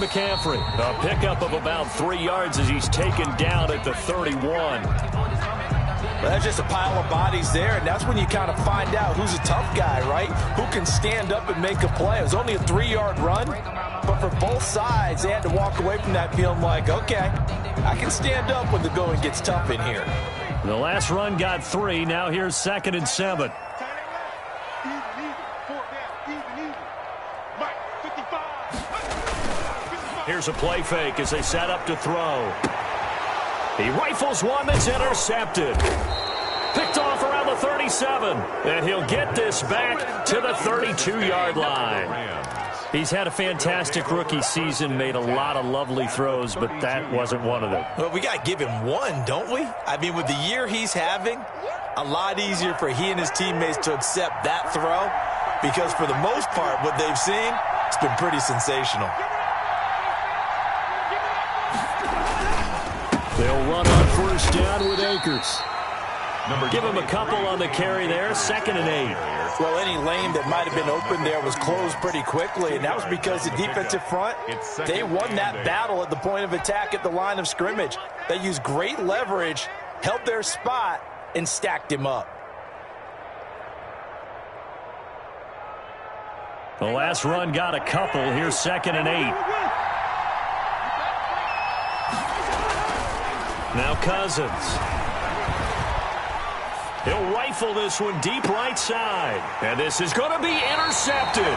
McCaffrey. A pickup of about 3 yards as he's taken down at the 31. Well, that's just a pile of bodies there, and that's when you kind of find out who's a tough guy, right? Who can stand up and make a play. It was only a 3-yard run, but for both sides, they had to walk away from that feeling like, okay, I can stand up when the going gets tough in here. The last run got 3. Now here's 2nd and 7. Here's a play fake as they set up to throw. He rifles one that's intercepted. Picked off around the 37. And he'll get this back to the 32-yard line. He's had a fantastic rookie season, made a lot of lovely throws, but that wasn't one of them. Well, we got to give him one, don't we? I mean, with the year he's having, a lot easier for he and his teammates to accept that throw because for the most part, what they've seen, it's been pretty sensational. They'll run on first down with Akers. Give him a couple on the carry there, 2nd and 8. Well, any lane that might have been open there was closed pretty quickly, and that was because the defensive front, they won that battle at the point of attack at the line of scrimmage. They used great leverage, held their spot, and stacked him up. The last run got a couple. Here's 2nd and 8. Now Cousins. He'll rifle this one deep right side. And this is going to be intercepted.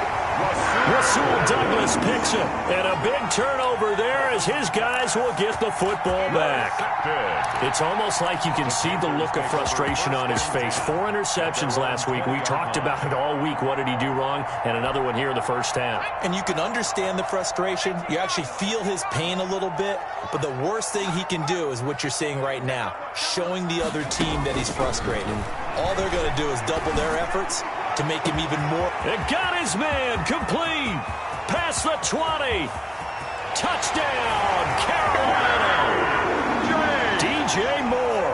Rasul Douglas picks it. And a big turnover there as his guys will get the football back. It's almost like you can see the look of frustration on his face. 4 interceptions last week. We talked about it all week. What did he do wrong? And another one here in the first half. And you can understand the frustration. You actually feel his pain a little bit. But the worst thing he can do is what you're seeing right now, showing the other team that he's frustrated. All they're going to do is double their efforts to make him even more. It got his man complete. Past the 20. Touchdown, Carolina. DJ Moore.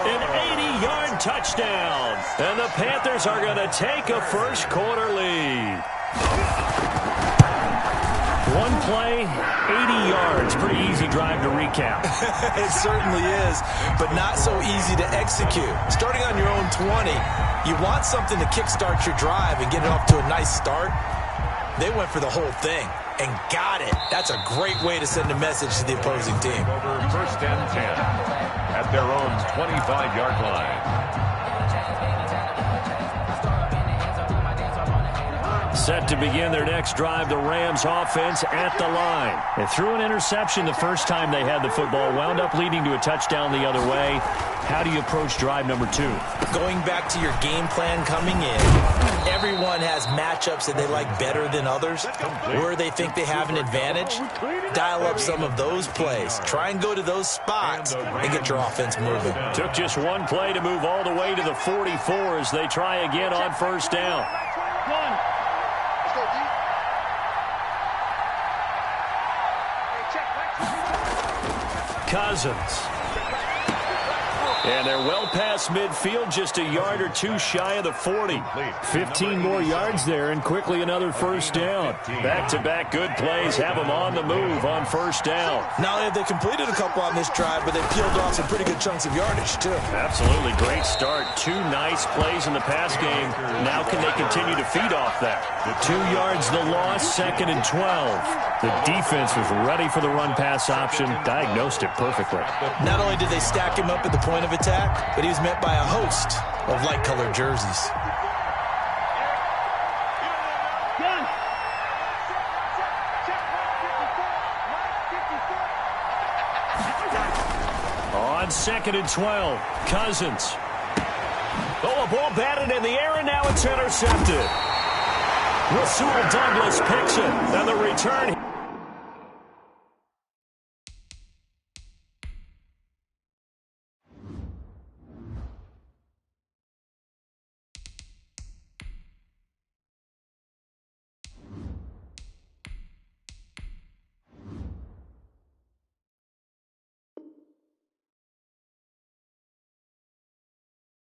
An 80-yard touchdown. And the Panthers are going to take a first quarter lead. One play, 80 yards. Pretty easy drive to recap. It certainly is, but not so easy to execute. Starting on your own 20, you want something to kickstart your drive and get it off to a nice start. They went for the whole thing and got it. That's a great way to send a message to the opposing team. Over 1st and 10 at their own 25-yard line. Set to begin their next drive, the Rams offense at the line. They threw an interception the first time they had the football, wound up leading to a touchdown the other way. How do you approach drive number 2? Going back to your game plan coming in, everyone has matchups that they like better than others. Where they think they have an advantage, dial up some of those plays. Try and go to those spots and get your offense moving. Took just one play to move all the way to the 44 as they try again on first down. Cousins. And they're well past midfield, just a yard or two shy of the 40. 15 more yards there, and quickly another first down. Back-to-back good plays have them on the move on first down. Not only have they completed a couple on this drive, but they've peeled off some pretty good chunks of yardage, too. Absolutely. Great start. 2 nice plays in the pass game. Now can they continue to feed off that? 2 yards the loss, 2nd and 12. The defense was ready for the run-pass option, diagnosed it perfectly. Not only did they stack him up at the point of attack, but he was met by a host of light-colored jerseys. On 2nd and 12, Cousins. Oh, a ball batted in the air, and now it's intercepted. Rasul Douglas picks it, and the return.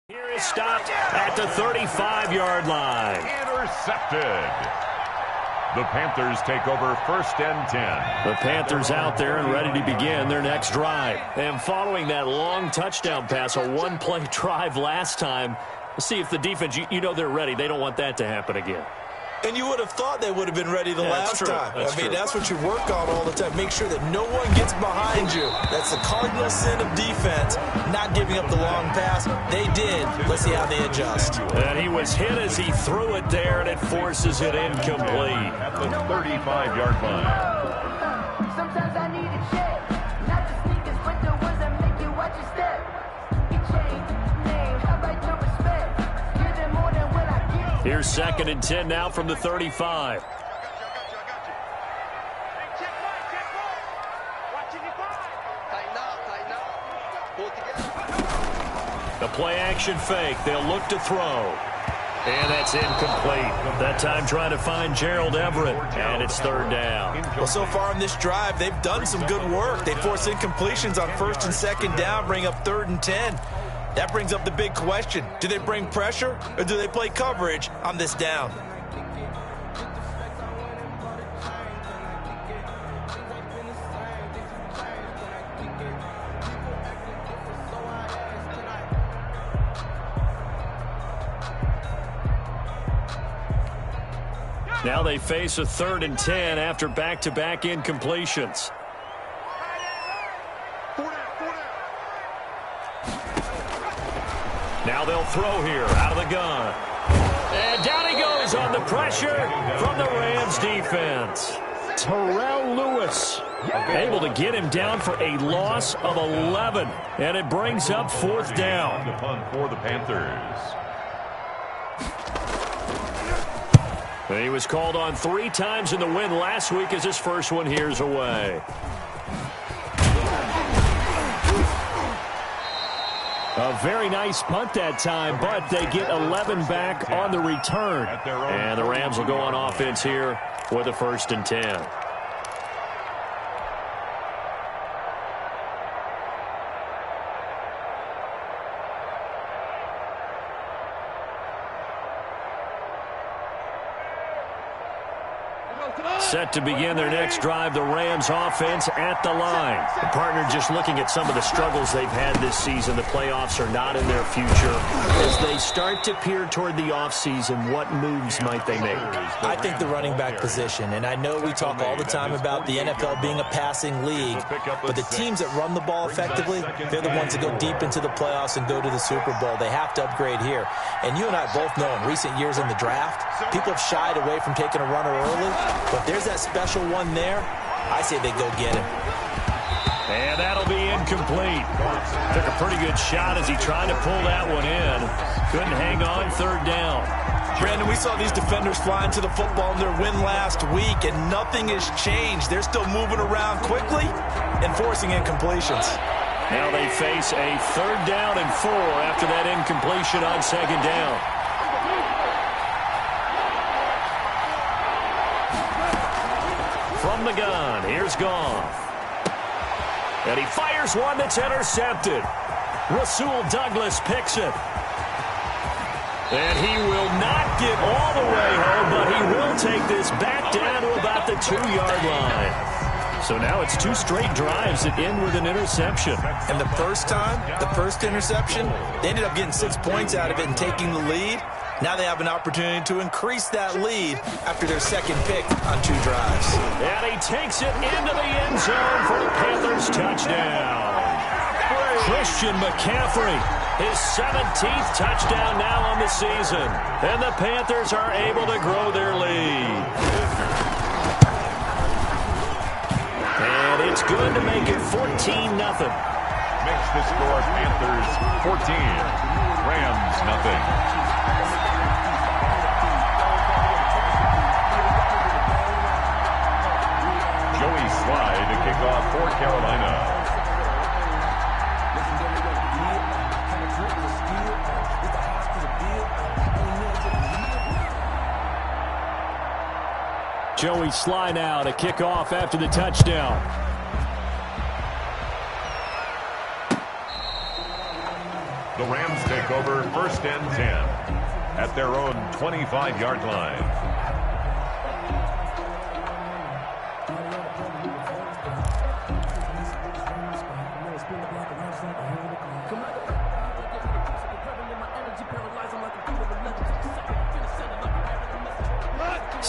Here is stopped at the 35-yard line. Intercepted. The Panthers take over 1st and 10. The Panthers out there and ready to begin their next drive. And following that long touchdown pass, a one-play drive last time, let's see if the defense, you know they're ready. They don't want that to happen again. And you would have thought they would have been ready the last time. That's what you work on all the time. Make sure that no one gets behind you. That's the cardinal sin of defense, not giving up the long pass. They did. Let's see how they adjust. And he was hit as he threw it there, and it forces it incomplete. At the 35-yard line. Sometimes I need a check, not the sneakers, but the ones that make you watch your step. Get chain, name, how about your respect? Give them more than what I give. Here's 2nd and 10 now from the 35. The play-action fake. They'll look to throw. And that's incomplete. That time trying to find Gerald Everett. And it's 3rd down. Well, so far in this drive, they've done some good work. They force incompletions on 1st and 2nd down, bring up 3rd and 10. That brings up the big question. Do they bring pressure or do they play coverage on this down? Now they face a 3rd and 10 after back-to-back incompletions. Now they'll throw here out of the gun. And down he goes on the pressure from the Rams defense. Terrell Lewis able to get him down for a loss of 11. And it brings up 4th down. The punt for the Panthers. He was called on 3 times in the win last week as his first one here's away. A very nice punt that time, but they get 11 back on the return. And the Rams will go on offense here with a 1st and 10. Set to begin their next drive, the Rams offense at the line. The partner just looking at some of the struggles they've had this season. The playoffs are not in their future. As they start to peer toward the offseason, what moves might they make? I think the running back position, and I know we talk all the time about the NFL being a passing league, but the teams that run the ball effectively, they're the ones that go deep into the playoffs and go to the Super Bowl. They have to upgrade here. And you and I both know in recent years in the draft, people have shied away from taking a runner early, but there's that special one there. I say they go get him. And that'll be incomplete. Took a pretty good shot as he tried to pull that one in. Couldn't hang on, 3rd down. Brandon, we saw these defenders flying to the football in their win last week, and nothing has changed. They're still moving around quickly and forcing incompletions. Now they face a 3rd down and 4 after that incompletion on 2nd down. From the gun, here's Goff. And he fires one that's intercepted. Rasul Douglas picks it. And he will not get all the way home, but he will take this back down to about the 2-yard line. So now it's 2 straight drives that end with an interception. And the first interception, they ended up getting 6 points out of it and taking the lead. Now they have an opportunity to increase that lead after their 2nd pick on 2 drives. And he takes it into the end zone for the Panthers touchdown. Christian McCaffrey, his 17th touchdown now on the season. And the Panthers are able to grow their lead. And it's good to make it 14-0. Makes the score Panthers 14, Rams nothing. Joey Slye to kick off for Carolina. Joey Slye now to kick off after the touchdown. The Rams take over 1st and 10 at their own 25-yard line.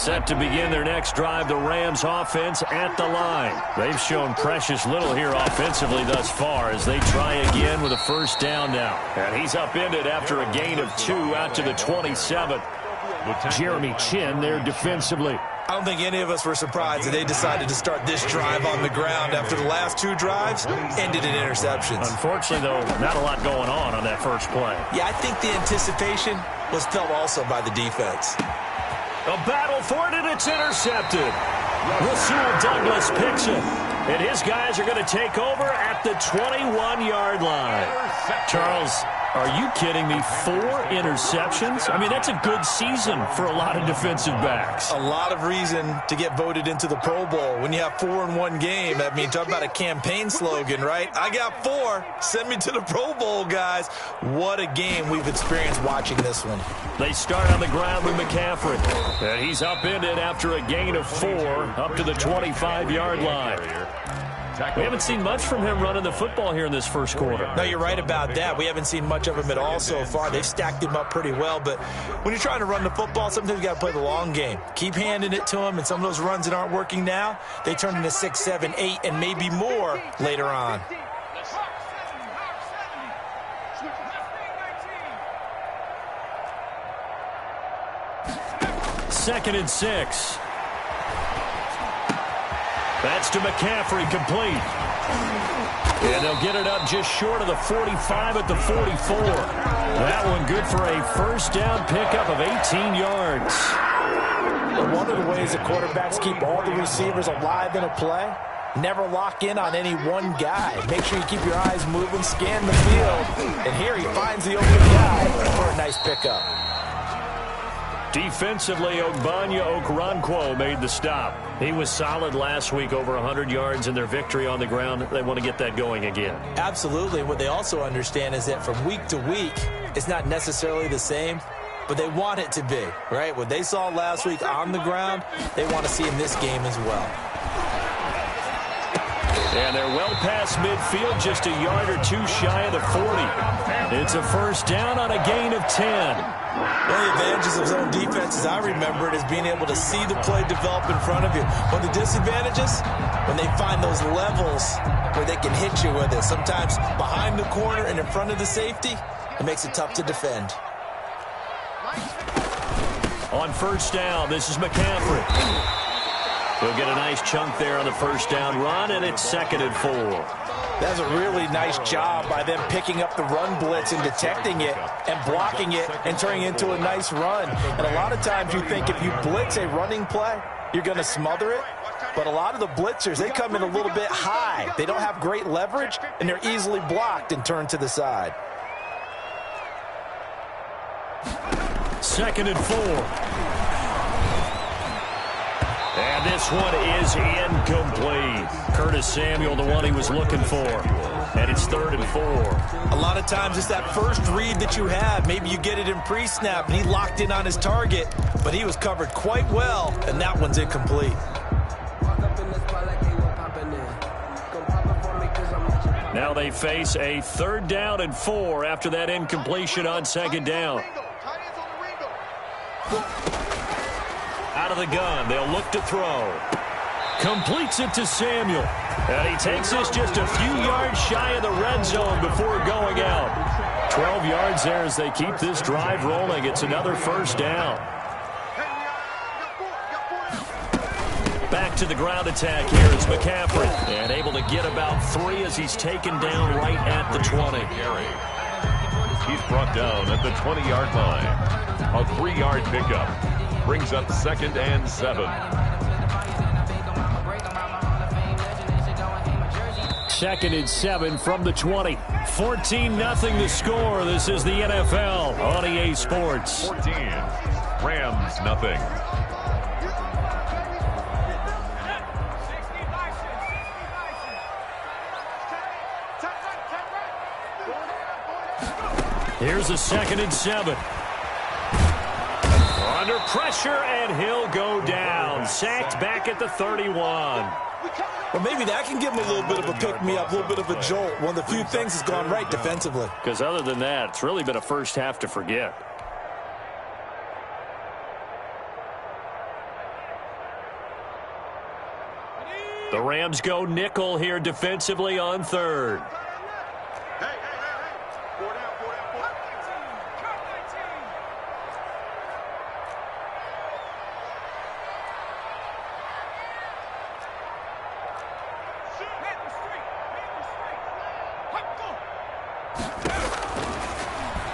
Set to begin their next drive, the Rams offense at the line. They've shown precious little here offensively thus far as they try again with a first down now. And he's upended after a gain of 2 out to the 27. Jeremy Chin there defensively. I don't think any of us were surprised that they decided to start this drive on the ground after the last 2 drives ended in interceptions. Unfortunately, though, not a lot going on that first play. Yeah, I think the anticipation was felt also by the defense. A battle for it, and it's intercepted. Rasul Douglas picks it, and his guys are going to take over at the 21-yard line. Charles, are you kidding me? 4 interceptions? I mean, that's a good season for a lot of defensive backs. A lot of reason to get voted into the Pro Bowl. When you have 4 in one game, I mean, talk about a campaign slogan, right? I got 4. Send me to the Pro Bowl, guys. What a game we've experienced watching this one. They start on the ground with McCaffrey. And he's upended after a gain of 4 up to the 25-yard line. We haven't seen much from him running the football here in this first quarter. No, you're right about that. We haven't seen much of him at all so far. They've stacked him up pretty well, but when you're trying to run the football, sometimes you got to play the long game. Keep handing it to him, and some of those runs that aren't working now, they turn into 6, 7, 8, and maybe more later on. Second and 6. That's to McCaffrey, complete. And they'll get it up just short of the 45 at the 44. That one good for a first down pickup of 18 yards. One of the ways that quarterbacks keep all the receivers alive in a play, never lock in on any one guy. Make sure you keep your eyes moving, scan the field. And here he finds the open guy for a nice pickup. Defensively, Ogbanya Okoronkwo made the stop. He was solid last week, over 100 yards in their victory on the ground. They want to get that going again. Absolutely. What they also understand is that from week to week, it's not necessarily the same, but they want it to be, right? What they saw last week on the ground, they want to see in this game as well. And they're well past midfield, just a yard or 2 shy of the 40. It's a first down on a gain of 10. One of the advantages of zone defense, as I remember it, is being able to see the play develop in front of you. One of the disadvantages, when they find those levels where they can hit you with it, sometimes behind the corner and in front of the safety, it makes it tough to defend. On first down, this is McCaffrey. He'll get a nice chunk there on the first down run, and it's 2nd and 4. That's a really nice job by them picking up the run blitz and detecting it and blocking it and turning it into a nice run. And a lot of times you think if you blitz a running play, you're going to smother it. But a lot of the blitzers, they come in a little bit high. They don't have great leverage, and they're easily blocked and turned to the side. 2nd and 4. And this one is incomplete. Curtis Samuel, the one he was looking for. And it's 3rd and 4. A lot of times it's that first read that you have. Maybe you get it in pre-snap, and he locked in on his target, but he was covered quite well, and that one's incomplete. Now they face a 3rd down and 4 after that incompletion on 2nd down. Out of the gun, they'll look to throw. Completes it to Samuel. And he takes this just a few yards shy of the red zone before going out. 12 yards there as they keep this drive rolling. It's another first down. Back to the ground attack here. It's McCaffrey. And able to get about 3 as he's taken down right at the 20. He's brought down at the 20-yard line. A 3-yard pickup. Brings up 2nd and 7. 2nd and 7 from the 20. 14-0 the score. This is the NFL on EA Sports. 14. Rams nothing. Here's a 2nd and 7. Under pressure, and he'll go down. Sacked back at the 31. Well, maybe that can give him a little bit of a pick-me-up, a little bit of a jolt. One of the few things that's gone right defensively. Because other than that, it's really been a first half to forget. The Rams go nickel here defensively on third.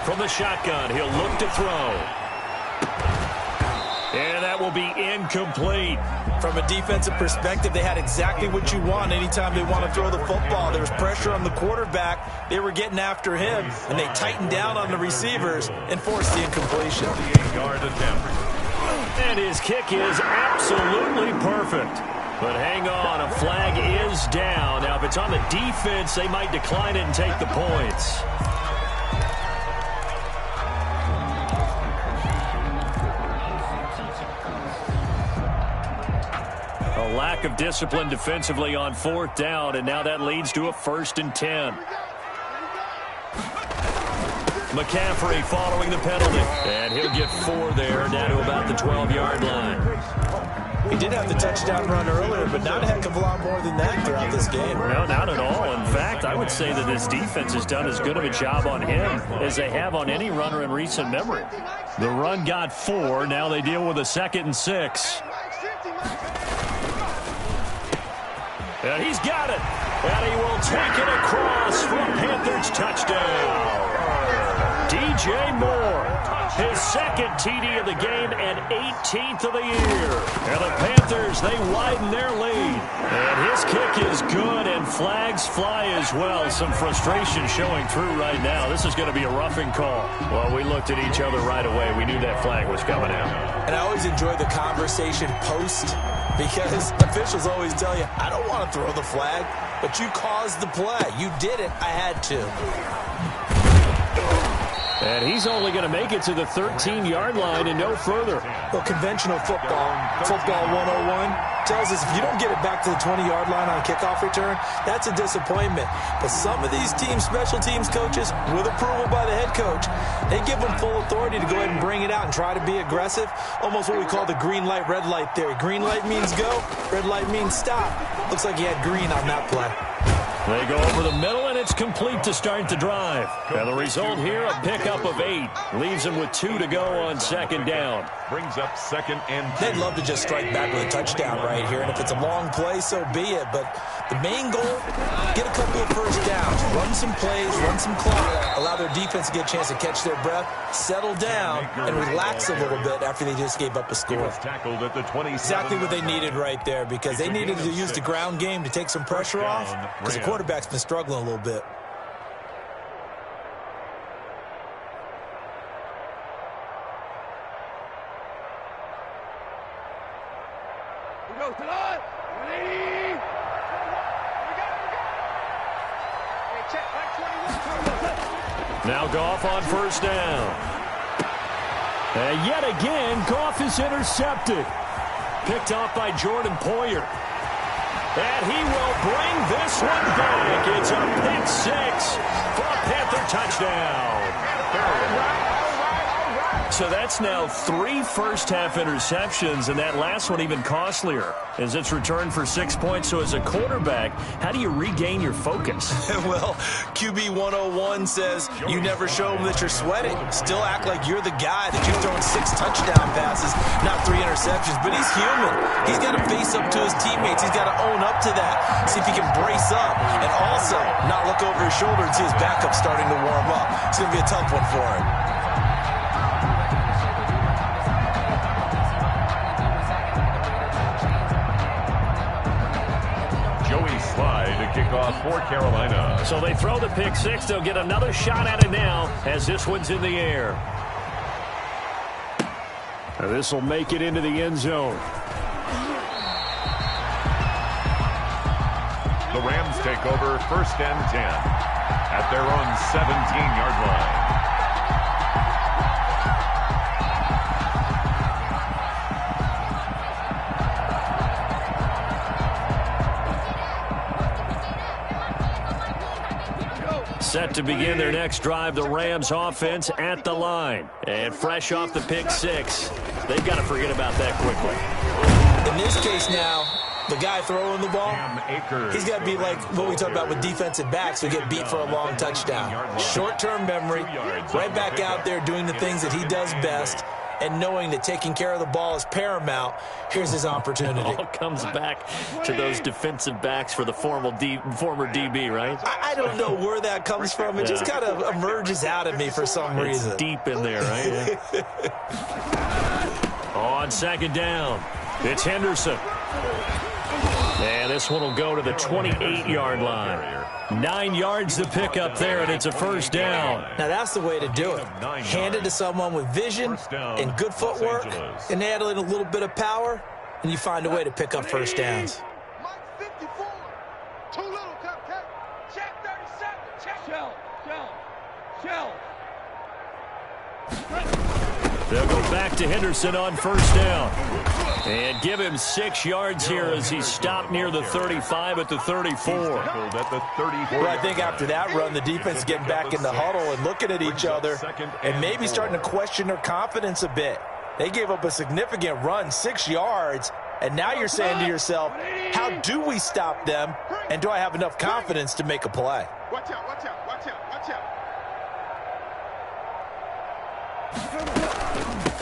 From the shotgun, he'll look to throw. And that will be incomplete. From a defensive perspective, they had exactly what you want anytime they want to throw the football. There was pressure on the quarterback. They were getting after him, and they tightened down on the receivers and forced the incompletion. And his kick is absolutely perfect. But hang on, a flag is down. Now, if it's on the defense, they might decline it and take the points. A lack of discipline defensively on fourth down, and now that leads to a 1st and 10. McCaffrey following the penalty, and he'll get 4 there, down to about the 12-yard line. He did have the touchdown run earlier, but not a heck of a lot more than that throughout this game. No, not at all. In fact, I would say that this defense has done as good of a job on him as they have on any runner in recent memory. The run got 4. Now they deal with a 2nd and 6. And he's got it. And he will take it across for a Panthers touchdown. DJ Moore, his 2nd TD of the game and 18th of the year. And the Panthers, they widen their lead. And his kick is good, and flags fly as well. Some frustration showing through right now. This is going to be a roughing call. Well, we looked at each other right away. We knew that flag was coming out. And I always enjoy the conversation post, because officials always tell you, I don't want to throw the flag, but you caused the play. You did it. I had to. And he's only going to make it to the 13-yard line and no further. Well, conventional football 101, tells us if you don't get it back to the 20-yard line on a kickoff return, that's a disappointment. But some of these teams, special teams coaches, with approval by the head coach, they give them full authority to go ahead and bring it out and try to be aggressive. Almost what we call the green light, red light theory. Green light means go, red light means stop. Looks like he had green on that play. They go over the middle, and it's complete to start the drive. And the result here, a pickup of 8. Leaves them with 2 to go on 2nd down. Brings up 2nd and 2. They'd love to just strike back with a touchdown right here, and if it's a long play, so be it. But the main goal, get a couple of first downs, run some plays, run some clock, allow their defense to get a chance to catch their breath, settle down, and relax a little bit after they just gave up a score. He was tackled at the 27. Exactly what they needed right there, because they needed to use the ground game to take some pressure off, because the quarterback's been struggling a little bit. Now Goff on 1st down. And yet again, Goff is intercepted. Picked off by Jordan Poyer. And he will bring this one back. It's a pick 6 for a Panther touchdown. So that's now 3 first-half interceptions, and that last one even costlier as it's returned for 6 points. So as a quarterback, how do you regain your focus? Well, QB 101 says you never show them that you're sweating. Still act like you're the guy that you've thrown 6 touchdown passes, not 3 interceptions. But he's human. He's got to face up to his teammates. He's got to own up to that, see if he can brace up, and also not look over his shoulder and see his backup starting to warm up. It's going to be a tough one for him. Kick off for Carolina. So they throw the pick 6. They'll get another shot at it now as this one's in the air. This will make it into the end zone. The Rams take over 1st and 10 at their own 17-yard line. Set to begin their next drive, the Rams offense at the line. And fresh off the pick 6, they've got to forget about that quickly. In this case now, The guy throwing the ball, he's got to be like what we talk about with defensive backs who get beat for a long touchdown. Short-term memory, right back out there doing the things that he does best, and knowing that taking care of the ball is paramount. Here's his opportunity. It all comes back to those defensive backs for the former DB, right? I don't know where that comes from. It just kind of emerges out of me for some reason. It's deep in there, right? Yeah. On second down, it's Henderson. And this one will go to the 28-yard line. 9 yards to pick up there, and it's a first down. Now, that's the way to do it. Hand it to someone with vision and good footwork, and add in a little bit of power, and you find a way to pick up first downs. Mike 54, too little cupcake. Check 37, check. Shell. They'll go back to Henderson on first down. And give him 6 yards here as he stopped near the 35 at the 34. Well, I think after that run, the defense is getting back in the huddle and looking at each other and maybe starting to question their confidence a bit. They gave up a significant run, 6 yards, and now you're saying to yourself, how do we stop them, and do I have enough confidence to make a play? Watch out.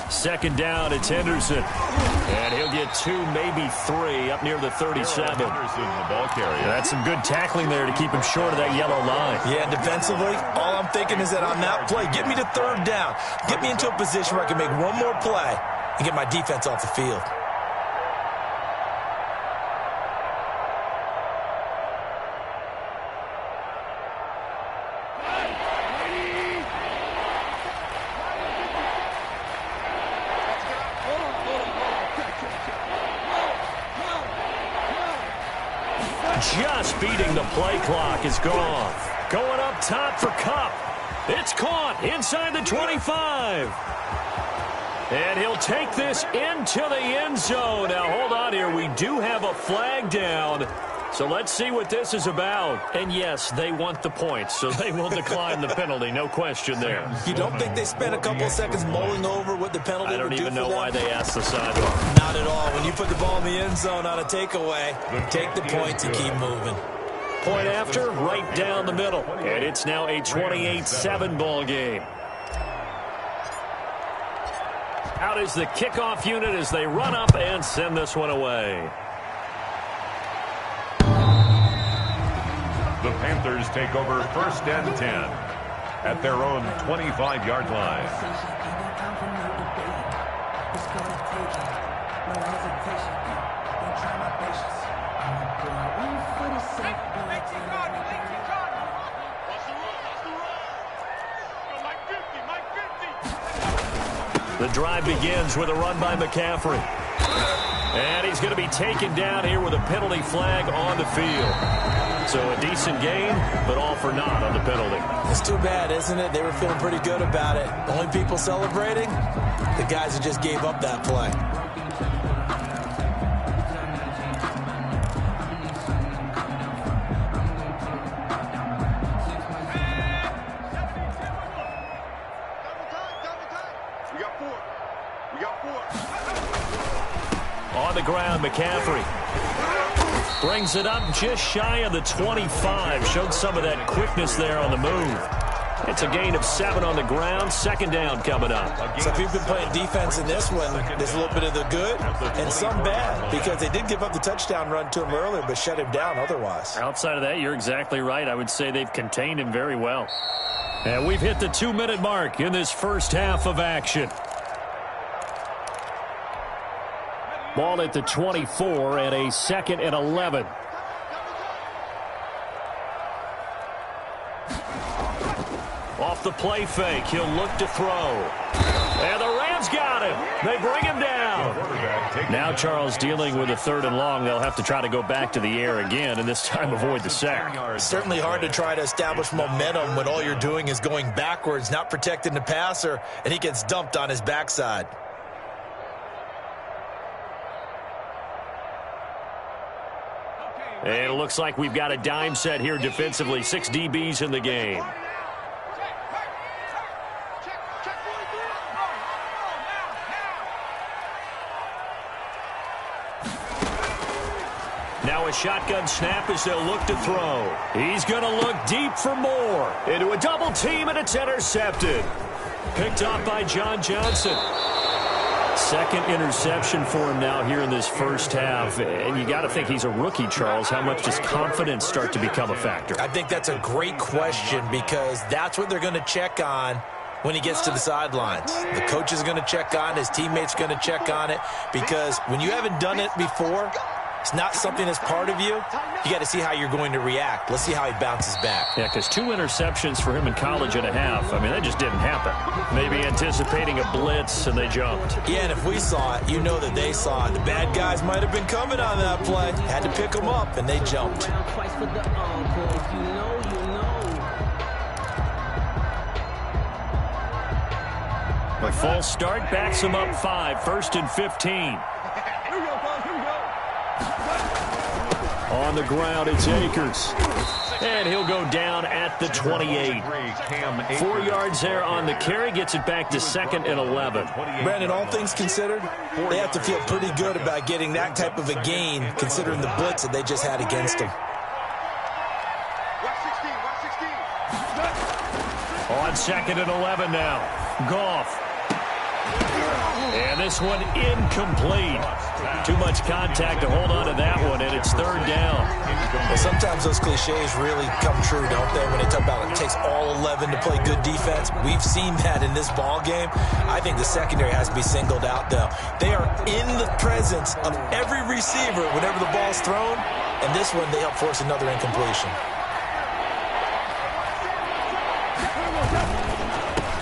Second down, it's Henderson. And he'll get 2, maybe 3, up near the 37. That's some good tackling there to keep him short of that yellow line. Yeah, defensively, all I'm thinking is that on that play, get me to third down. Get me into a position where I can make one more play and get my defense off the field. Just beating the play clock is gone. Going up top for Kupp. It's caught inside the 25. And he'll take this into the end zone. Now, hold on here. We do have a flag down. So let's see what this is about. And, yes, they want the points, so they will decline the penalty. No question there. You don't think they spent a couple of seconds mulling over what the penalty would do for them? I don't even know why they asked the sideline. Not at all. When you put the ball in the end zone on a takeaway, take the points and keep moving. Point after, right down the middle. And it's now a 28-7 ball game. Out is the kickoff unit as they run up and send this one away. The Panthers take over first and 10 at their own 25-yard line. The drive begins with a run by McCaffrey. And he's going to be taken down here with a penalty flag on the field. So a decent gain, but all for naught on the penalty. It's too bad, isn't it? They were feeling pretty good about it. The only people celebrating, the guys who just gave up that play. On the ground, McCaffrey brings it up just shy of the 25. Showed some of that quickness there on the move. It's a gain of 7 on the ground. Second down coming up. So if you've been playing defense in this one, there's a little bit of the good and some bad, because they did give up the touchdown run to him earlier, but shut him down otherwise. Outside of that, you're exactly right. I would say they've contained him very well. And we've hit the 2-minute mark in this first half of action. Ball at the 24 and a 2nd and 11. Off the play fake, he'll look to throw. And the Rams got him. They bring him down. Now Charles dealing with a 3rd and long. They'll have to try to go back to the air again, and this time avoid the sack. It's certainly hard to try to establish momentum when all you're doing is going backwards, not protecting the passer, and he gets dumped on his backside. And it looks like we've got a dime set here defensively. 6 DBs in the game. shotgun snap as they'll look to throw. He's going to look deep for more. Into a double team, and it's intercepted. Picked off by John Johnson. Second interception for him now here in this first half. And you got to think he's a rookie, Charles. How much does confidence start to become a factor? I think that's a great question because that's what they're going to check on when he gets to the sidelines. The coach is going to check on, his teammates are going to check on it, because when you haven't done it before, it's not something that's part of you. You got to see how you're going to react. Let's see how he bounces back. Yeah, because 2 interceptions for him in college and a half. I mean, that just didn't happen. Maybe anticipating a blitz, and they jumped. Yeah, and if we saw it, you know that they saw it. The bad guys might have been coming on that play. Had to pick them up, and they jumped. A false start backs him up 5, 1st and 15. Here we go, boys. Here we go. On the ground, it's Akers. And he'll go down at the 28. 4 yards there on the carry. Gets it back to 2nd and 11. Brandon, all things considered, they have to feel pretty good about getting that type of a gain, considering the blitz that they just had against them. Watch 16. On 2nd and 11 now. Goff. And this one incomplete. Too much contact to hold on to that one, and it's 3rd down. Well, sometimes those cliches really come true, don't they? When they talk about it takes all 11 to play good defense. We've seen that in this ball game. I think the secondary has to be singled out, though. They are in the presence of every receiver whenever the ball's thrown, and this one they help force another incompletion.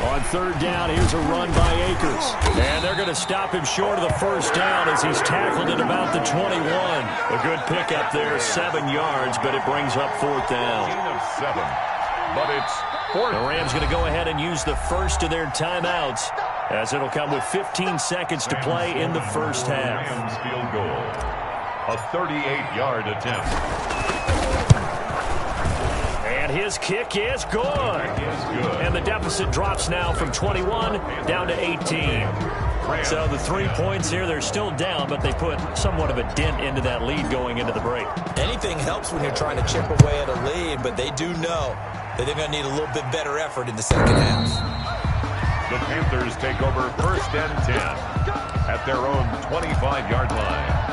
On 3rd down, here's a run by Akers. And they're going to stop him short of the 1st down as he's tackled at about the 21. A good pickup there, 7 yards, but it brings up 4th down. Gain of 7, but it's 4th. The Rams going to go ahead and use the first of their timeouts, as it'll come with 15 seconds to play in the first half. Rams field goal. A 38-yard attempt. And his kick is good. And the deficit drops now from 21 down to 18. So the 3 points here, they're still down, but they put somewhat of a dent into that lead going into the break. Anything helps when you're trying to chip away at a lead, but they do know that they're going to need a little bit better effort in the second half. The Panthers take over 1st and 10 at their own 25-yard line.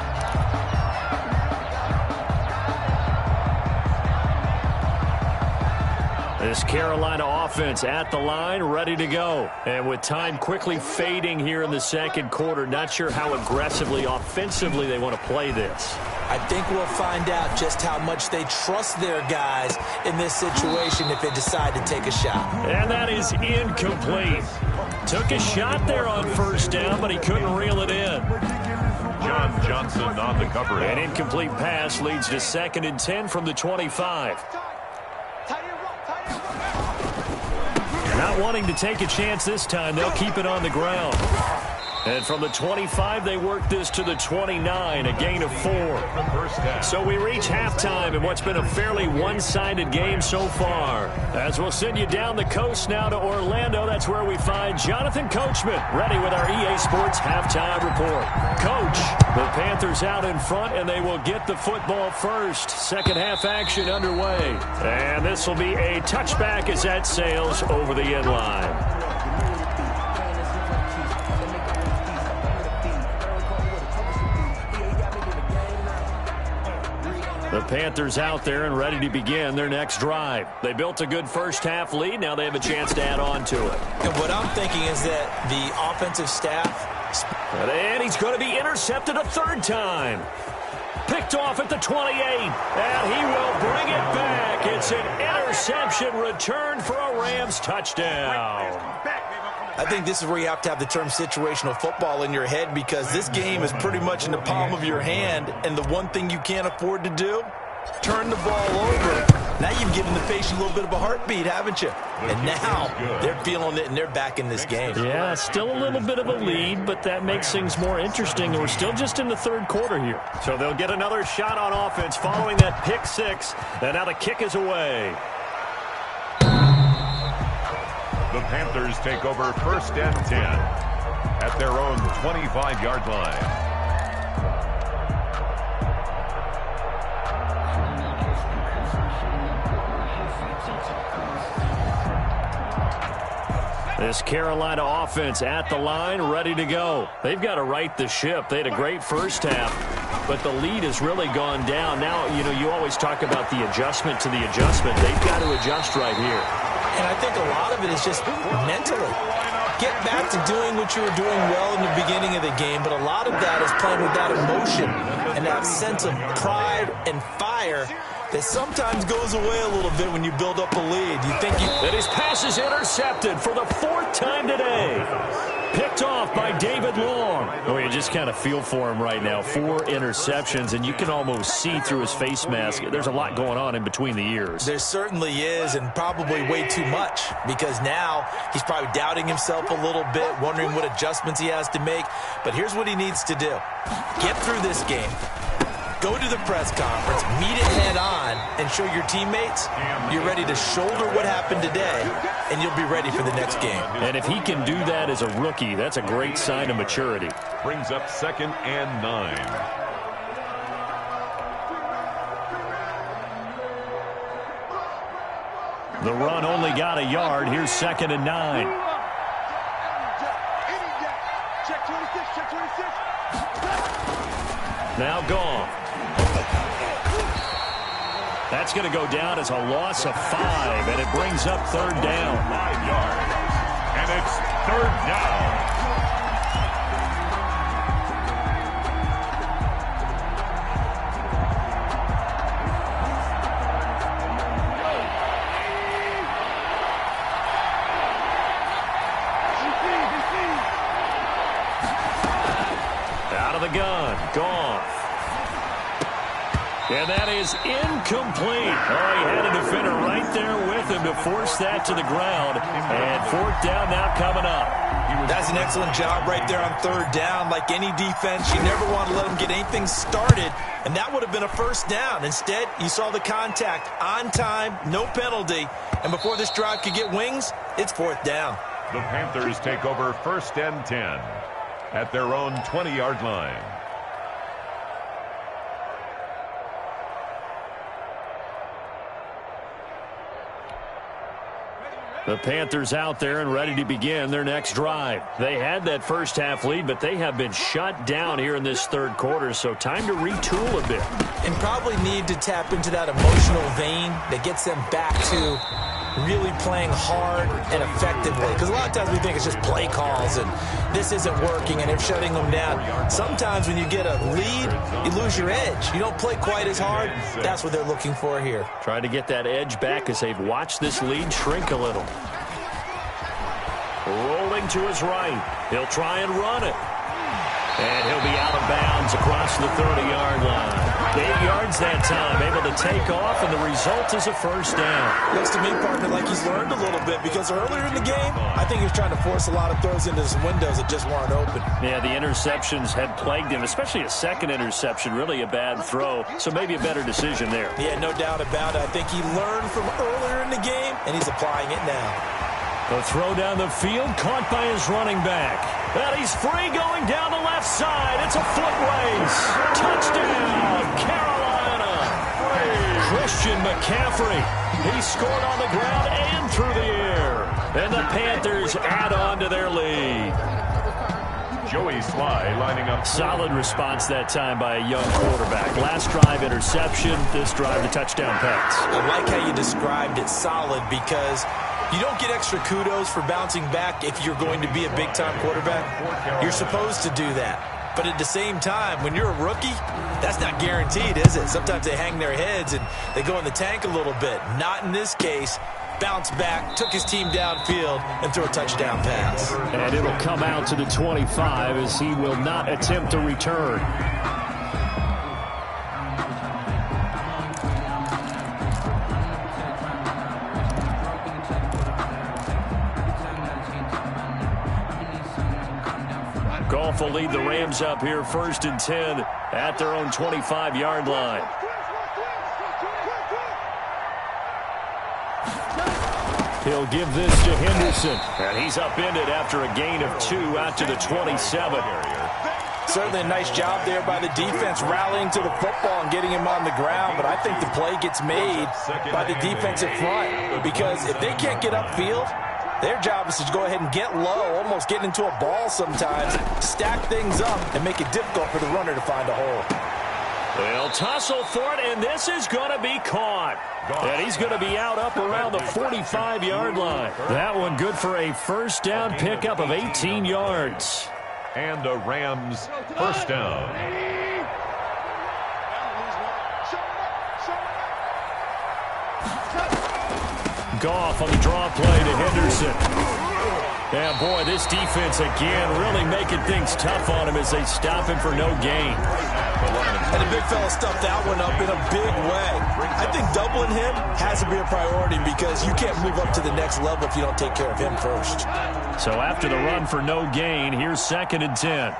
This Carolina offense at the line, ready to go. And with time quickly fading here in the 2nd quarter, not sure how aggressively, offensively they want to play this. I think we'll find out just how much they trust their guys in this situation if they decide to take a shot. And that is incomplete. Took a shot there on 1st down, but he couldn't reel it in. John Johnson on the cover. An incomplete pass leads to 2nd and 10 from the 25. Not wanting to take a chance this time, they'll keep it on the ground. And from the 25, they work this to the 29, a gain of 4. So we reach halftime in what's been a fairly one-sided game so far. As we'll send you down the coast now to Orlando, that's where we find Jonathan Coachman, ready with our EA Sports halftime report. Coach, the Panthers out in front, and they will get the football first. Second half action underway. And this will be a touchback as that sails over the end line. The Panthers out there and ready to begin their next drive. They built a good first half lead. Now they have a chance to add on to it. And what I'm thinking is that the offensive staff... And he's going to be intercepted a 3rd time. Picked off at the 28. And he will bring it back. It's an interception return for a Rams touchdown. I think this is where you have to have the term situational football in your head, because this game is pretty much in the palm of your hand, and the one thing you can't afford to do, turn the ball over. Now you've given the patient a little bit of a heartbeat, haven't you? And now they're feeling it, and they're back in this game. Yeah, still a little bit of a lead, but that makes things more interesting. We're still just in the 3rd quarter here. So they'll get another shot on offense following that pick 6, and now the kick is away. The Panthers take over 1st and 10 at their own 25-yard line. This Carolina offense at the line, ready to go. They've got to right the ship. They had a great first half, but the lead has really gone down. Now, you always talk about the adjustment to the adjustment. They've got to adjust right here. And I think a lot of it is just mentally. Get back to doing what you were doing well in the beginning of the game, but a lot of that is playing with that emotion and that sense of pride and fire that sometimes goes away a little bit when you build up a lead. And his pass is intercepted for the 4th time today. Picked off by David Long. Oh, you just kind of feel for him right now. 4 interceptions, and you can almost see through his face mask. There's a lot going on in between the ears. There certainly is, and probably way too much, because now he's probably doubting himself a little bit, wondering what adjustments he has to make. But here's what he needs to do. Get through this game. Go to the press conference, meet it head on, and show your teammates you're ready to shoulder what happened today, and you'll be ready for the next game. And if he can do that as a rookie, that's a great sign of maturity. Brings up 2nd and 9. The run only got a yard. Here's 2nd and 9. Check 26, check 26. Now gone. That's going to go down as a loss of 5, and it brings up 3rd down. 5 yards. And it's 3rd down. Out of the gun. Gone. And that is incomplete. Oh, he had a defender right there with him to force that to the ground. And 4th down now coming up. That's an excellent job right there on 3rd down. Like any defense, you never want to let them get anything started, and that would have been a 1st down. Instead, you saw the contact on time, no penalty, and before this drive could get wings, it's 4th down. The Panthers take over 1st and 10 at their own 20-yard line. The Panthers out there and ready to begin their next drive. They had that first half lead, but they have been shut down here in this 3rd quarter, so time to retool a bit. And probably need to tap into that emotional vein that gets them back to really playing hard and effectively. Because a lot of times we think it's just play calls and this isn't working and they're shutting them down. Sometimes when you get a lead, you lose your edge. You don't play quite as hard. That's what they're looking for here. Trying to get that edge back as they've watched this lead shrink a little. Rolling to his right. He'll try and run it. And he'll be out of bounds across the 30-yard line. 8 yards that time, able to take off, and the result is a 1st down. Looks to me, partner, like he's learned a little bit, because earlier in the game, I think he was trying to force a lot of throws into some windows that just weren't open. Yeah, the interceptions had plagued him, especially a 2nd interception, really a bad throw, so maybe a better decision there. Yeah, no doubt about it. I think he learned from earlier in the game, and he's applying it now. The throw down the field, caught by his running back. And he's free going down the left side. It's a foot race. Touchdown, Carolina. Christian McCaffrey. He scored on the ground and through the air. And the Panthers add on to their lead. Joey Sly lining up. Solid response that time by a young quarterback. Last drive, interception. This drive, the touchdown pass. I like how you described it, solid, because you don't get extra kudos for bouncing back if you're going to be a big-time quarterback. You're supposed to do that. But at the same time, when you're a rookie, that's not guaranteed, is it? Sometimes they hang their heads and they go in the tank a little bit. Not in this case. Bounced back, took his team downfield, and threw a touchdown pass. And it'll come out to the 25 as he will not attempt to return. Goff will lead the Rams up here 1st and 10 at their own 25-yard line. He'll give this to Henderson. And he's upended after a gain of 2 out to the 27. Certainly a nice job there by the defense rallying to the football and getting him on the ground, but I think the play gets made by the defensive front, because if they can't get upfield, Their job is to go ahead and get low, almost get into a ball sometimes, stack things up, and make it difficult for the runner to find a hole. They'll tussle for it, and this is going to be caught. And he's going to be out up around the 45-yard line. That one good for a first down pickup of 18 yards. And the Rams first down. Goff on the draw play to Henderson. And boy, this defense again really making things tough on him as they stop him for no gain. And the big fella stuffed that one up in a big way. I think doubling him has to be a priority because you can't move up to the next level if you don't take care of him first. So after the run for no gain, here's 2nd and 10.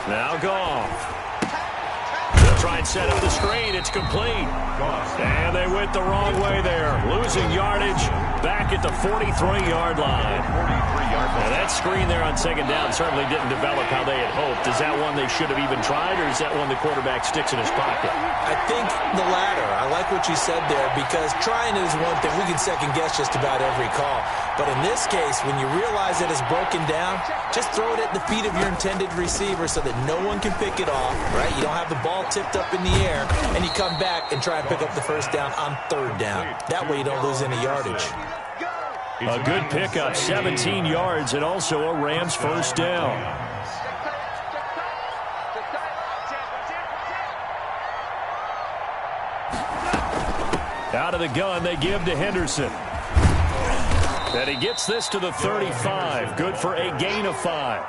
Now Goff. They'll try and set up the screen. It's complete. And they went the wrong way there. Losing yardage back at the 43-yard line. Now that screen there on 2nd down certainly didn't develop how they had hoped. Is that one they should have even tried, or is that one the quarterback sticks in his pocket? I think the latter. I like what you said there because trying is one thing. We can second-guess just about every call. But in this case, when you realize that it's broken down, just throw it at the feet of your intended receiver so that no one can pick it off, right? You don't have the ball tipped up in the air, and you come back and try and pick up the first down on 3rd down. That way you don't lose any yardage. A good pickup, 17 yards, and also a Rams first down. Out of the gun, they give to Henderson. And he gets this to the 35. Good for a gain of 5.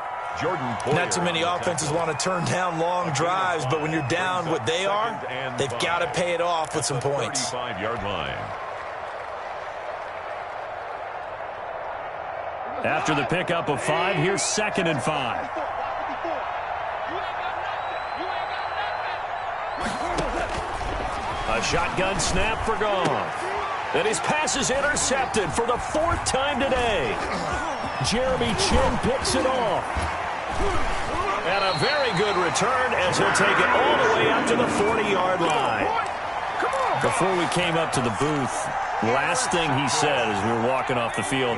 Not too many offenses want to turn down long drives, but when you're down what they are, they've got to pay it off with some points. 35-yard line. After the pickup of 5, here's 2nd and 5. A shotgun snap for Goff. And his pass is intercepted for the 4th time today. Jeremy Chin picks it off. And a very good return as he'll take it all the way up to the 40-yard line. Before we came up to the booth, last thing he said as we were walking off the field,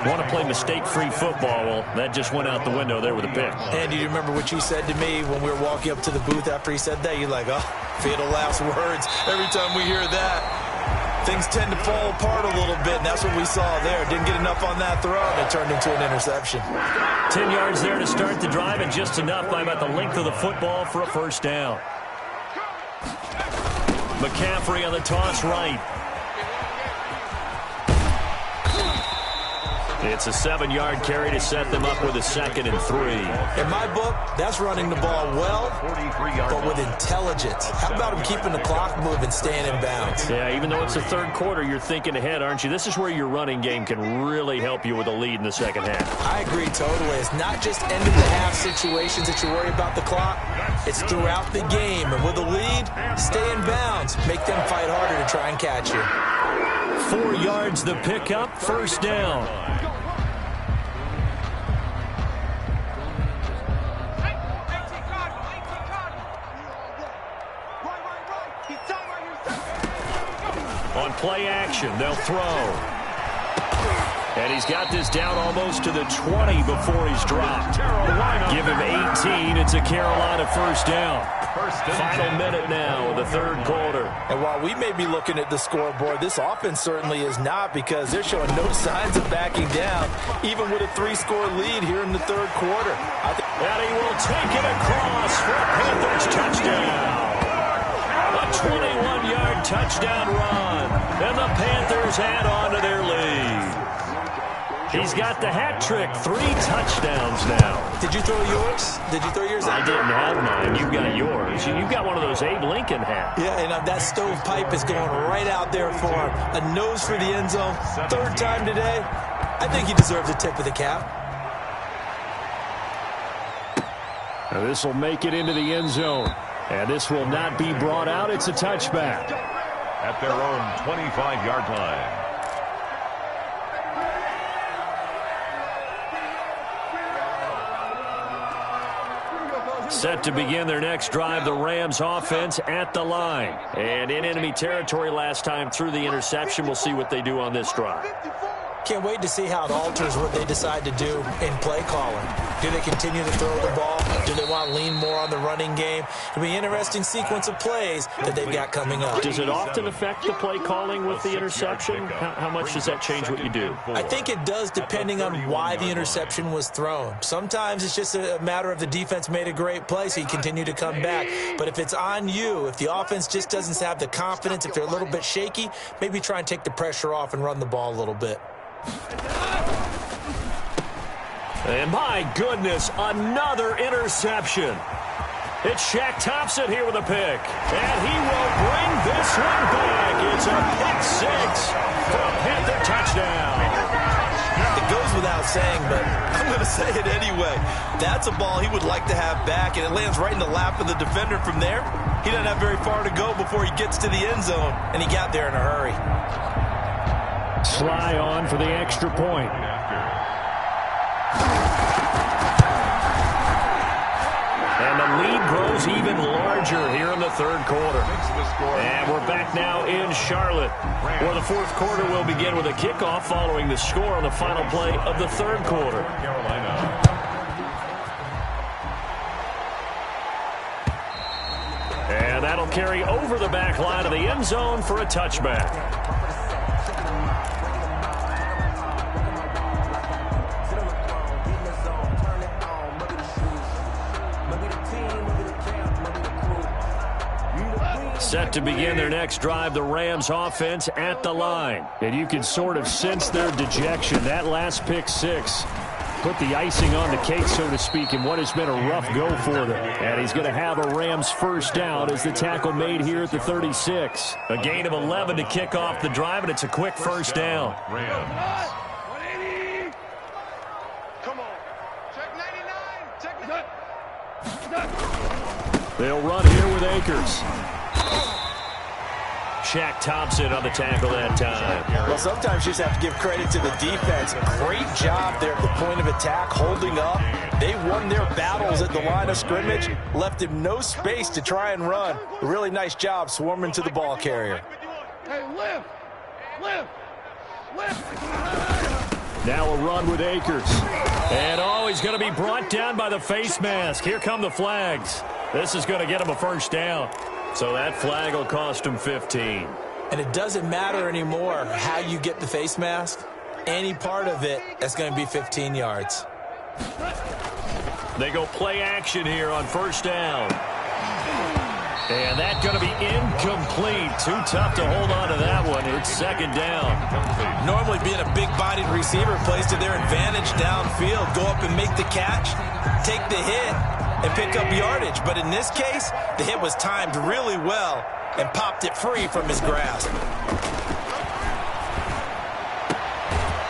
want to play mistake-free football. Well, that just went out the window there with a pick. And do you remember what you said to me when we were walking up to the booth after he said that? You're like, oh, fatal last words. Every time we hear that, things tend to fall apart a little bit, and that's what we saw there. Didn't get enough on that throw, and it turned into an interception. 10 yards there to start the drive, and just enough by about the length of the football for a first down. McCaffrey on the toss right. It's a 7-yard carry to set them up with a 2nd and 3. In my book, that's running the ball well, but with intelligence. How about him keeping the clock moving, staying in bounds? Yeah, even though it's the 3rd quarter, you're thinking ahead, aren't you? This is where your running game can really help you with a lead in the 2nd half. I agree totally. It's not just end-of-the-half situations that you worry about the clock. It's throughout the game. And with a lead, stay in bounds. Make them fight harder to try and catch you. 4 yards the pickup, first down. On play action, they'll throw. And he's got this down almost to the 20 before he's dropped. Give him 18. It's a Carolina first down. Final minute now of the 3rd quarter. And while we may be looking at the scoreboard, this offense certainly is not, because they're showing no signs of backing down, even with a 3-score lead here in the 3rd quarter. And he will take it across for a Panthers touchdown. A 21-yard touchdown run. And the Panthers add on to their lead. He's got the hat trick, 3 touchdowns now. Did you throw yours? Did you throw yours out? I didn't have mine. You got yours. You've got one of those Abe Lincoln hats. Yeah, and that stovepipe is going right out there for him. A nose for the end zone. 3rd time today. I think he deserves a tip of the cap. Now this will make it into the end zone. And this will not be brought out. It's a touchback. At their own 25-yard line. Set to begin their next drive, the Rams offense at the line. And in enemy territory last time through the interception. We'll see what they do on this drive. Can't wait to see how it alters what they decide to do in play calling. Do they continue to throw the ball? Do they want to lean more on the running game? It'll be an interesting sequence of plays that they've got coming up. Does it often affect the play calling with the interception? How much does that change what you do? I think it does depending on why the interception was thrown. Sometimes it's just a matter of the defense made a great play, so you continue to come back. But if it's on you, if the offense just doesn't have the confidence, if they're a little bit shaky, maybe try and take the pressure off and run the ball a little bit. And my goodness, another interception. It's Shaq Thompson here with a pick. And he will bring this one back. It's a pick six for a Panther touchdown. It goes without saying, but I'm going to say it anyway. That's a ball he would like to have back, and it lands right in the lap of the defender from there. He doesn't have very far to go before he gets to the end zone, and he got there in a hurry. Sly on for the extra point. And the lead grows even larger here in the third quarter. And we're back now in Charlotte, where the fourth quarter will begin with a kickoff following the score on the final play of the third quarter. And that'll carry over the back line of the end zone for a touchback. Set to begin their next drive, the Rams offense at the line. And you can sort of sense their dejection. That last pick six put the icing on the cake, so to speak, in what has been a rough go for them. And he's going to have a Rams first down as the tackle made here at the 36. A gain of 11 to kick off the drive, and it's a quick first down. Rams. 180. Come on. Check 99. Check 99. They'll run here with Akers. Shaq Thompson on the tackle that time. Well, sometimes you just have to give credit to the defense. Great job there at the point of attack, holding up. They won their battles at the line of scrimmage, left him no space to try and run. A really nice job swarming to the ball carrier. Hey, lift. Now a run with Akers. And he's going to be brought down by the face mask. Here come the flags. This is going to get him a first down. So that flag will cost him 15. And it doesn't matter anymore how you get the face mask. Any part of it, that's going to be 15 yards. They go play action here on first down. And that's going to be incomplete. Too tough to hold on to that one. It's second down. Normally being a big-bodied receiver plays to their advantage downfield. Go up and make the catch, take the hit, and pick up yardage. But in this case, the hit was timed really well and popped it free from his grasp.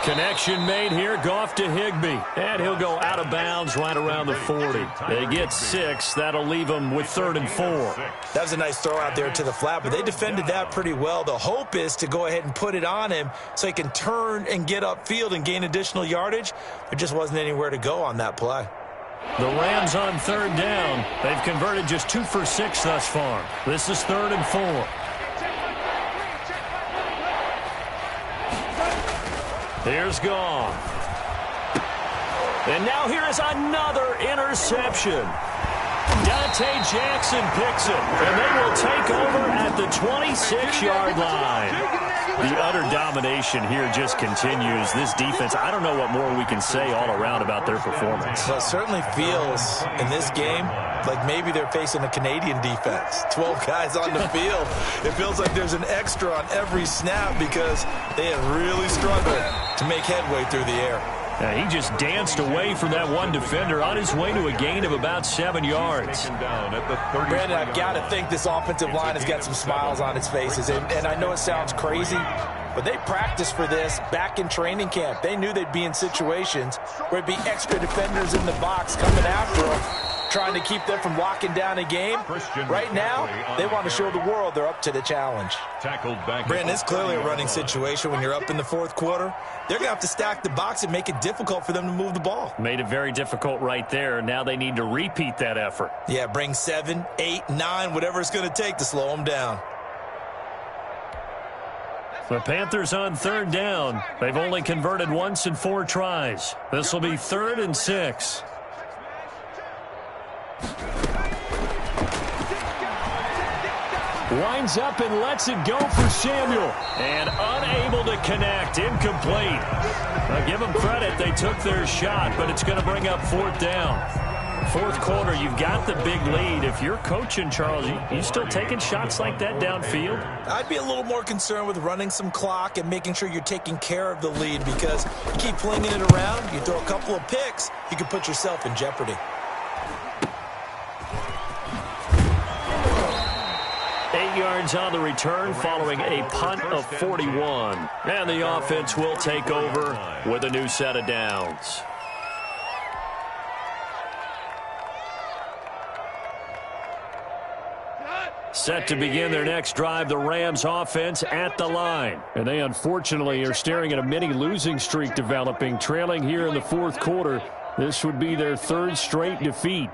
Connection made here, Goff to Higbee. And he'll go out of bounds right around the 40. They get 6. That'll leave them with 3rd and 4. That was a nice throw out there to the flat, but they defended that pretty well. The hope is to go ahead and put it on him so he can turn and get upfield and gain additional yardage. There just wasn't anywhere to go on that play. The Rams on 3rd down. They've converted just 2 for 6 thus far. This is 3rd and 4. Here's Goff. And now here is another interception. Dante Jackson picks it, and they will take over at the 26-yard line. The utter domination here just continues. This defense, I don't know what more we can say all around about their performance. Well, it certainly feels in this game like maybe they're facing a Canadian defense. 12 guys on the field. It feels like there's an extra on every snap because they have really struggled to make headway through the air. He just danced away from that one defender on his way to a gain of about 7 yards. Brandon, I've got to think this offensive line has got some smiles on its faces. And I know it sounds crazy, but they practiced for this back in training camp. They knew they'd be in situations where it'd be extra defenders in the box coming after them. trying to keep them from locking down a game. Right now, they want to show the world they're up to the challenge. Tackled back. Brandon, it's clearly a running situation when you're up in the fourth quarter. They're going to have to stack the box and make it difficult for them to move the ball. Made it very difficult right there. Now they need to repeat that effort. Yeah, bring 7, 8, 9, whatever it's going to take to slow them down. The Panthers on third down. They've only converted once in 4 tries. This will be 3rd and 6. Winds up and lets it go for Samuel. And unable to connect. Incomplete. Now give them credit. They took their shot, but it's going to bring up 4th down. 4th quarter, you've got the big lead. If you're coaching, Charles, you still taking shots like that downfield? I'd be a little more concerned with running some clock and making sure you're taking care of the lead, because you keep flinging it around, you throw a couple of picks, you can put yourself in jeopardy. Yards on the return following a punt of 41. And the offense will take over with a new set of downs. Set to begin their next drive, the Rams offense at the line. And they unfortunately are staring at a mini losing streak developing, trailing here in the 4th quarter. This would be their 3rd straight defeat.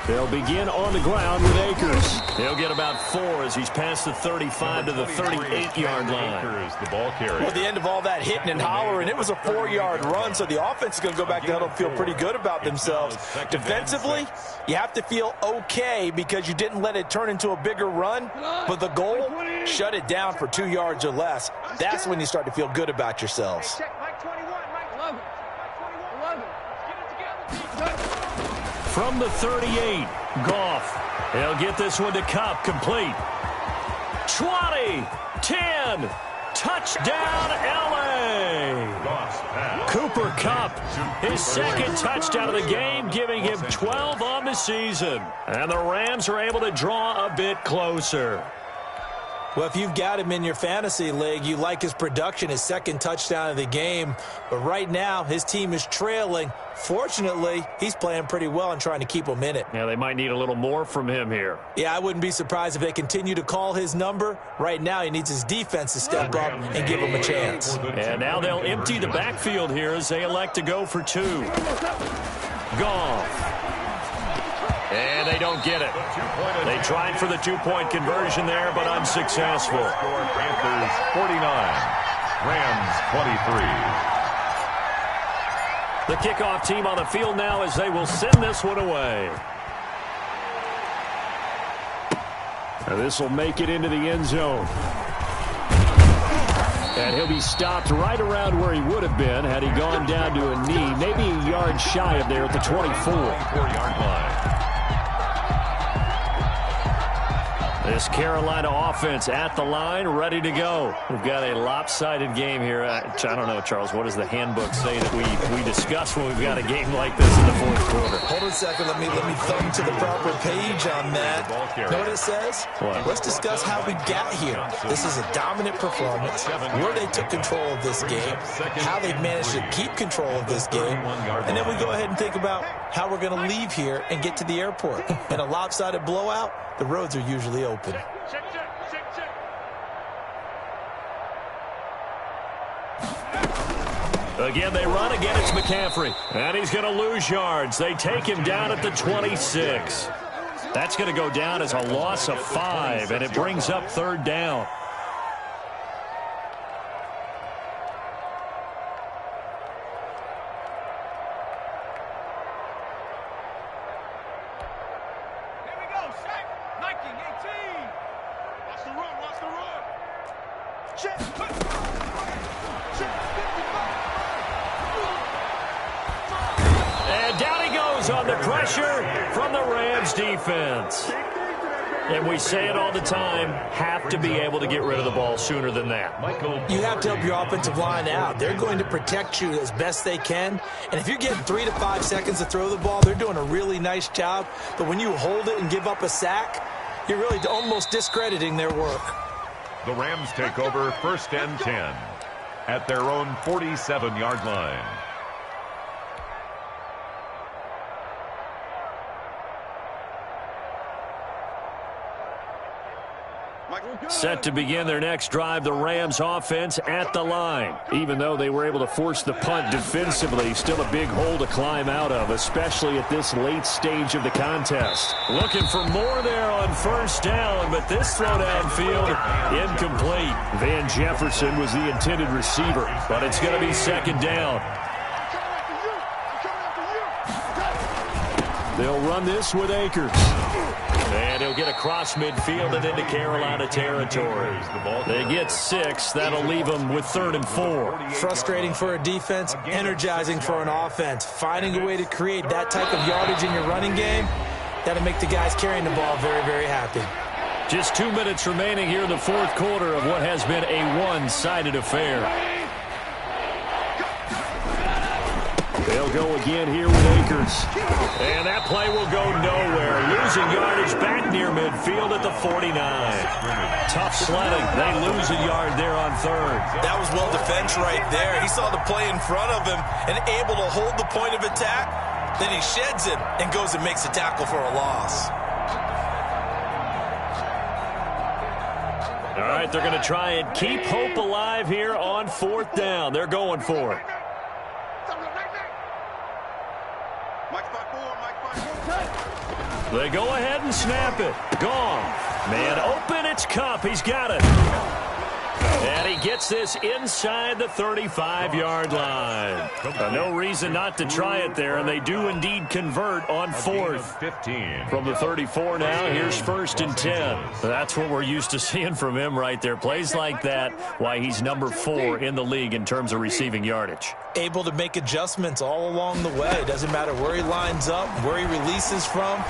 They'll begin on the ground with Akers. He'll get about 4 as he's past the 35 to the 38-yard line. Akers, the ball carrier. Well, at the end of all that hitting and hollering, it was a 4-yard run, so the offense is going to go back to huddle and feel pretty good about themselves. Defensively, you have to feel okay because you didn't let it turn into a bigger run, but the goal, shut it down for 2 yards or less. That's when you start to feel good about yourselves. From the 38, Goff. He'll get this one to Kupp, complete. 20, 10, touchdown, L.A. Cooper Kupp, his 2nd touchdown of the game, giving him 12 on the season. And the Rams are able to draw a bit closer. Well, if you've got him in your fantasy league, you like his production, his 2nd touchdown of the game. But right now, his team is trailing. Fortunately, he's playing pretty well and trying to keep them in it. Yeah, they might need a little more from him here. Yeah, I wouldn't be surprised if they continue to call his number. Right now, he needs his defense to step up and give him a chance. And now they'll empty the backfield here as they elect to go for 2. Goff. And they don't get it. They tried for the 2-point conversion there, but unsuccessful. Panthers 49, Rams 23. The kickoff team on the field now as they will send this one away. And this will make it into the end zone. And he'll be stopped right around where he would have been had he gone down to a knee, maybe a yard shy of there at the 24-yard line. This Carolina offense at the line, ready to go. We've got a lopsided game here. I don't know, Charles, what does the handbook say that we discuss when we've got a game like this in the 4th quarter? Hold on a second. Let me thumb to the proper page on that. Know what it says? What? Let's discuss how we got here. This is a dominant performance, where they took control of this game, how they've managed to keep control of this game, and then we go ahead and think about how we're going to leave here and get to the airport. In a lopsided blowout, the roads are usually open. Again, they run. Again, it's McCaffrey. And he's going to lose yards. They take him down at the 26. That's going to go down as a loss of 5, and it brings up 3rd down. And down he goes on the pressure from the Rams defense. And we say it all the time, have to be able to get rid of the ball sooner than that. You have to help your offensive line out. They're going to protect you as best they can. And if you're getting 3 to 5 seconds to throw the ball, they're doing a really nice job. But when you hold it and give up a sack, You're really almost discrediting their work. The Rams take over 1st and 10 at their own 47-yard line. Set to begin their next drive, the Rams offense at the line. Even though they were able to force the punt defensively, still a big hole to climb out of, especially at this late stage of the contest. Looking for more there on 1st down, but this throw downfield incomplete. Van Jefferson was the intended receiver, but it's going to be 2nd down. They'll run this with Akers. And he'll get across midfield and into Carolina territory. They get 6. That'll leave them with 3rd and 4. Frustrating for a defense, energizing for an offense. Finding a way to create that type of yardage in your running game, that'll make the guys carrying the ball very, very happy. Just 2 minutes remaining here in the 4th quarter of what has been a one-sided affair. They'll go again here with Akers. And that play will go nowhere. Losing yardage back near midfield at the 49. Tough sledding. They lose a yard there on 3rd. That was well defense right there. He saw the play in front of him and able to hold the point of attack. Then he sheds it and goes and makes a tackle for a loss. All right, they're going to try and keep hope alive here on 4th down. They're going for it. They go ahead and snap it. Gone. Man open, it's Cup. He's got it. And he gets this inside the 35-yard line. No reason not to try it there, and they do indeed convert on 4th. From the 34 now, here's 1st and 10. That's what we're used to seeing from him right there. Plays like that, why he's number 4 in the league in terms of receiving yardage. Able to make adjustments all along the way. Doesn't matter where he lines up, where he releases from,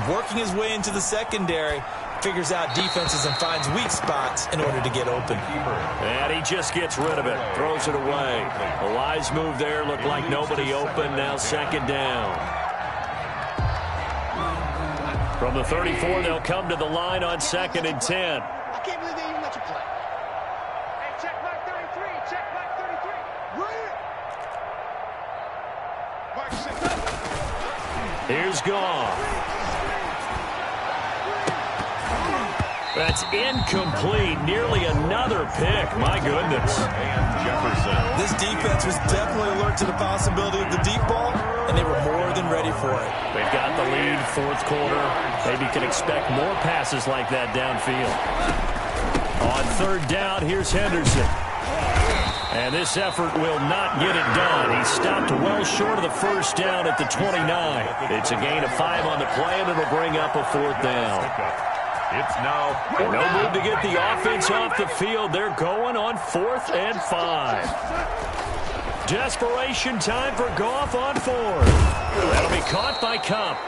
working his way into the secondary. Figures out defenses and finds weak spots in order to get open. And he just gets rid of it. Throws it away. A wise move there. Looked like nobody open. Now 2nd down. From the 34, they'll come to the line on 2nd and 10. I can't believe they even let you play. Hey, check mark 33. Check mark 33. Mark 6. Here's Goff. That's incomplete. Nearly another pick. My goodness. Jefferson. This defense was definitely alert to the possibility of the deep ball, and they were more than ready for it. They've got the lead, 4th quarter. Maybe can expect more passes like that downfield. On 3rd down, here's Henderson. And this effort will not get it done. He stopped well short of the 1st down at the 29. It's a gain of 5 on the play, and it'll bring up a 4th down. It's now no move to get the offense off the field. They're going on 4th and 5. Desperation time for Goff on 4th. That'll be caught by Cup.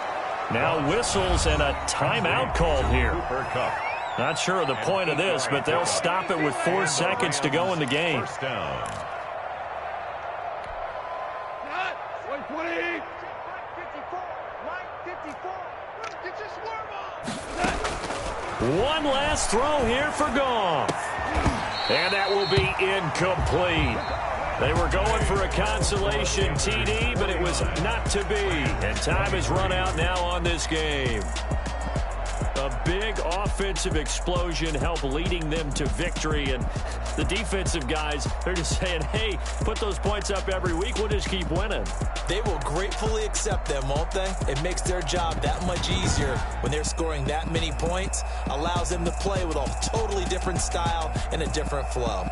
Now whistles and a timeout called here. Not sure of the point of this, but they'll stop it with 4 seconds to go in the game. 1st down. 120. 54. Get your swerve on. One last throw here for Goff. And that will be incomplete. They were going for a consolation TD, but it was not to be. And time has run out now on this game. A big offensive explosion helped leading them to victory. And the defensive guys, they're just saying, hey, put those points up every week. We'll just keep winning. They will gratefully accept them, won't they? It makes their job that much easier when they're scoring that many points. Allows them to play with a totally different style and a different flow.